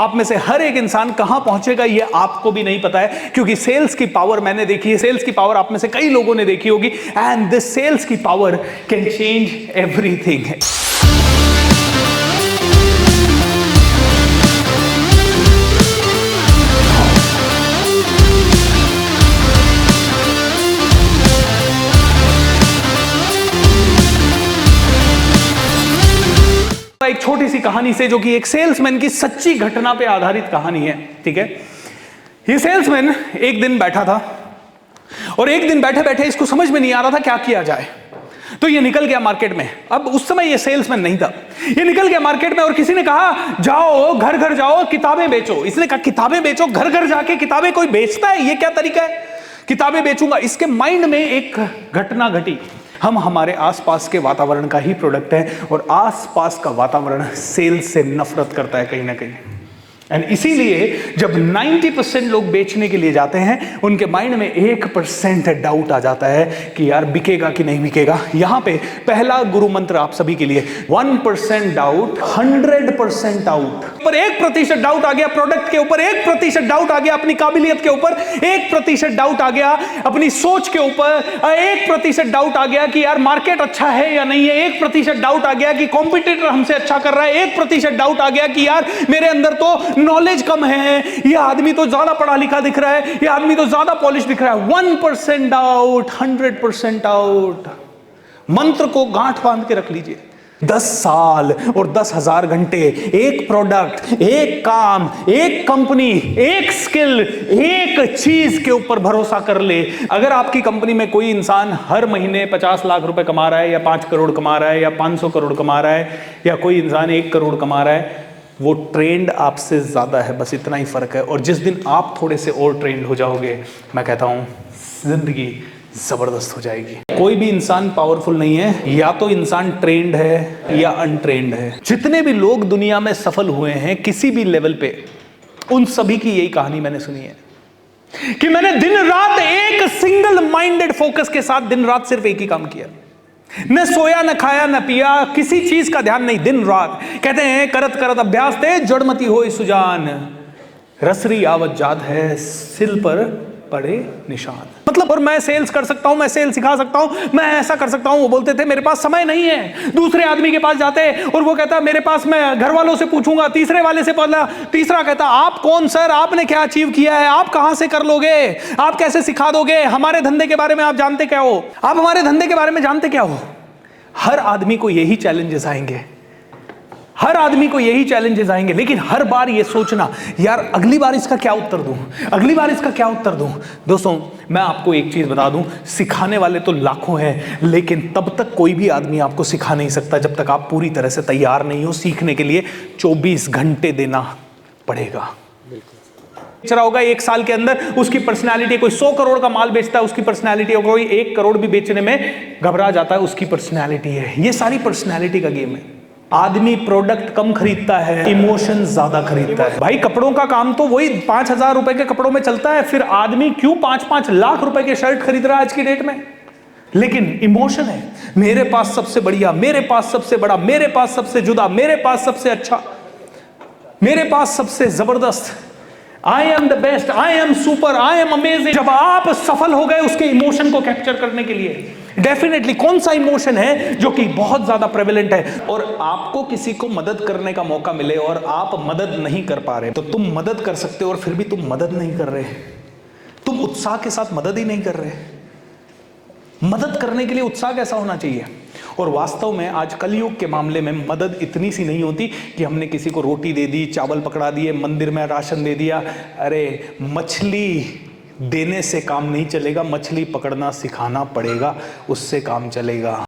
आप में से हर एक इंसान कहां पहुंचेगा ये आपको भी नहीं पता है, क्योंकि सेल्स की पावर मैंने देखी है, सेल्स की पावर आप में से कई लोगों ने देखी होगी, एंड दिस सेल्स की पावर कैन चेंज एवरीथिंग। एक छोटी सी कहानी से, जो कि एक सेल्समैन की सच्ची घटना पे आधारित कहानी है, ठीक है। ये सेल्समैन एक दिन बैठा था और एक दिन बैठे बैठे इसको समझ में नहीं आ रहा था क्या किया जाए, तो ये निकल गया मार्केट में। अब उस समय ये सेल्समैन नहीं था, ये निकल गया मार्केट में और किसी ने कहा जाओ घर घर जाओ किताबें बेचो। इसने कहा किताबें बेचो, घर घर जाके किताबें कोई बेचता है, ये क्या तरीका है, किताबें बेचूंगा। इसके माइंड में एक घटना घटी, हम हमारे आसपास के वातावरण का ही प्रोडक्ट है और आसपास का वातावरण सेल्स से नफरत करता है कहीं ना कहीं। एंड इसीलिए जब 90% लोग बेचने के लिए जाते हैं, उनके माइंड में 1% डाउट आ जाता है कि यार बिकेगा कि नहीं बिकेगा। यहां पे पहला गुरु मंत्र आप सभी के लिए, 1% डाउट 100% डाउट। पर 1% डाउट आ गया प्रोडक्ट के ऊपर, 1% डाउट आ गया अपनी काबिलियत के ऊपर, 1% डाउट आ गया अपनी सोच के ऊपर, 1% डाउट आ गया कि यार मार्केट अच्छा है या नहीं है, 1% डाउट आ गया कि कॉम्पिटिटर हमसे अच्छा कर रहा है, 1% डाउट आ गया कि यार मेरे अंदर तो नॉलेज कम है, ये आदमी तो ज्यादा पढ़ा लिखा दिख रहा है, ये आदमी तो ज्यादा पॉलिश दिख रहा है। 1% डाउट 100% डाउट। मंत्र को गांठ बांध के रख लीजिए। 10 साल और 10,000 घंटे, एक प्रोडक्ट, एक काम, एक कंपनी, एक स्किल, एक चीज के ऊपर भरोसा कर ले। अगर आपकी कंपनी में कोई इंसान हर महीने 50 लाख रुपए कमा रहा है, या 5 करोड़ कमा रहा है, या 500 करोड़ कमा रहा है, या कोई इंसान 1 करोड़ कमा रहा है, वो ट्रेंड आपसे ज्यादा है, बस इतना ही फर्क है। और जिस दिन आप थोड़े से और ट्रेंड हो जाओगे, मैं कहता हूं जिंदगी जबरदस्त हो जाएगी। कोई भी इंसान पावरफुल नहीं है, या तो इंसान ट्रेंड है या अनट्रेंड है। जितने भी लोग दुनिया में सफल हुए हैं किसी भी लेवल पे, उन सभी की यही कहानी मैंने सुनी है कि मैंने दिन रात एक सिंगल माइंडेड फोकस के साथ दिन रात सिर्फ एक ही काम किया, न सोया न खाया न पिया, किसी चीज का ध्यान नहीं, दिन रात। कहते हैं करत करत अभ्यास ते जड़मती होई सुजान, रसरी आवत जात है सिल पर पड़े निशान। मतलब, और मैं सेल्स कर सकता हूं, मैं सेल्स सिखा सकता हूं, मैं ऐसा कर सकता हूं। वो बोलते थे मेरे पास समय नहीं है। दूसरे आदमी के पास जाते और वो कहता मेरे पास, मैं घर वालों से पूछूंगा, तीसरे वाले से बोला, तीसरा कहता आप कौन सर, आपने क्या अचीव किया है, आप कहां से कर लोगे, आप कैसे सिखा दोगे, हमारे धंधे के बारे में आप जानते क्या हो, आप हमारे धंधे के बारे में जानते क्या हो। हर आदमी को यही चैलेंजेस आएंगे, हर आदमी को यही चैलेंजेस आएंगे, लेकिन हर बार ये सोचना यार अगली बार इसका क्या उत्तर दूं, अगली बार इसका क्या उत्तर दूं। दोस्तों मैं आपको एक चीज बता दूं, सिखाने वाले तो लाखों हैं, लेकिन तब तक कोई भी आदमी आपको सिखा नहीं सकता जब तक आप पूरी तरह से तैयार नहीं हो। सीखने के लिए 24 घंटे देना पड़ेगा। बेच रहा होगा 1 साल के अंदर, उसकी पर्सनालिटी, कोई 100 करोड़ का माल बेचता है, उसकी पर्सनालिटी, और कोई 1 करोड़ भी बेचने में घबरा जाता है, उसकी पर्सनालिटी है। ये सारी पर्सनालिटी का गेम है। आदमी प्रोडक्ट कम खरीदता है, इमोशन ज्यादा खरीदता है। भाई कपड़ों का काम तो वही 5,000 रुपए के कपड़ों में चलता है, फिर आदमी क्यों 5-5 लाख रुपए के शर्ट खरीद रहा है आज की डेट में। लेकिन इमोशन है, मेरे पास सबसे बढ़िया, मेरे पास सबसे बड़ा, मेरे पास सबसे जुदा, मेरे पास सबसे अच्छा, मेरे पास सबसे जबरदस्त, I am the best, I am super, I am amazing. जब आप सफल हो गए उसके इमोशन को कैप्चर करने के लिए, डेफिनेटली कौन सा इमोशन है जो कि बहुत ज्यादा प्रेवलेंट है, और आपको किसी को मदद करने का मौका मिले और आप मदद नहीं कर पा रहे, तो तुम मदद कर सकते हो और फिर भी तुम मदद नहीं कर रहे, तुम उत्साह के साथ मदद ही नहीं कर रहे। मदद करने के लिए उत्साह कैसा होना चाहिए। और वास्तव में आज कलयुग के मामले में मदद इतनी सी नहीं होती कि हमने किसी को रोटी दे दी, चावल पकड़ा दिए, मंदिर में राशन दे दिया। अरे मछली देने से काम नहीं चलेगा, मछली पकड़ना सिखाना पड़ेगा, उससे काम चलेगा।